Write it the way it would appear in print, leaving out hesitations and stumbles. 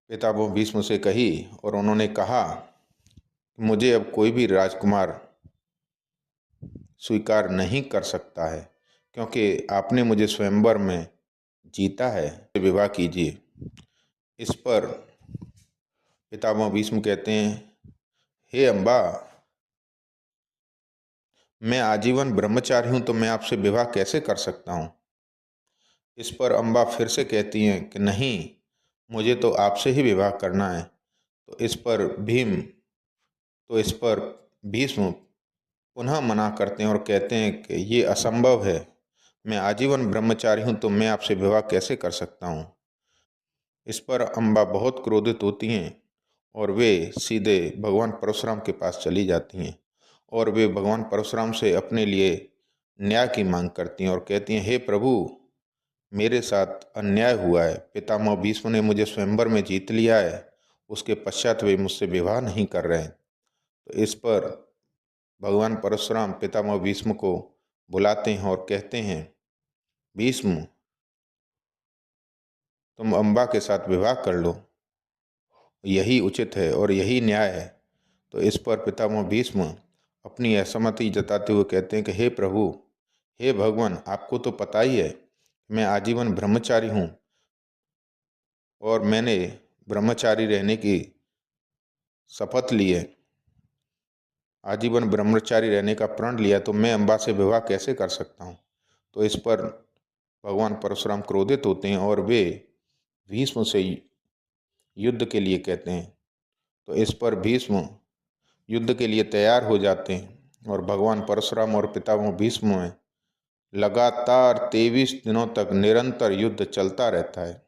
पितामह भीष्म से कही और उन्होंने कहा कि मुझे अब कोई भी राजकुमार स्वीकार नहीं कर सकता है, क्योंकि आपने मुझे स्वयंवर में जीता है, विवाह कीजिए। इस पर पितामह भीष्म कहते हैं, हे अम्बा, मैं आजीवन ब्रह्मचारी हूँ, तो मैं आपसे विवाह कैसे कर सकता हूँ। इस पर अम्बा फिर से कहती हैं कि नहीं, मुझे तो आपसे ही विवाह करना है। तो इस पर भीष्म पुनः मना करते हैं और कहते हैं कि ये असंभव है, मैं आजीवन ब्रह्मचारी हूँ, तो मैं आपसे विवाह कैसे कर सकता हूँ। इस पर अम्बा बहुत क्रोधित होती हैं और वे सीधे भगवान परशुराम के पास चली जाती हैं और वे भगवान परशुराम से अपने लिए न्याय की मांग करती हैं और कहती हैं, हे प्रभु, मेरे साथ अन्याय हुआ है। पितामह भीष्म ने मुझे स्वयंवर में जीत लिया है, उसके पश्चात वे मुझसे विवाह नहीं कर रहे हैं। तो इस पर भगवान परशुराम पितामह भीष्म को बुलाते हैं और कहते हैं, भीष्म, तुम अम्बा के साथ विवाह कर लो, यही उचित है और यही न्याय है। तो इस पर पितामह भीष्म अपनी असहमति जताते हुए कहते हैं कि हे प्रभु, हे भगवान, आपको तो पता ही है मैं आजीवन ब्रह्मचारी हूँ और मैंने ब्रह्मचारी रहने की शपथ ली है, आजीवन ब्रह्मचारी रहने का प्रण लिया, तो मैं अम्बा से विवाह कैसे कर सकता हूँ। तो इस पर भगवान परशुराम क्रोधित होते हैं और वे भीष्म से युद्ध के लिए कहते हैं। तो इस पर भीष्म युद्ध के लिए तैयार हो जाते हैं और भगवान परशुराम और पितामह भीष्म में लगातार 23 दिनों तक निरंतर युद्ध चलता रहता है।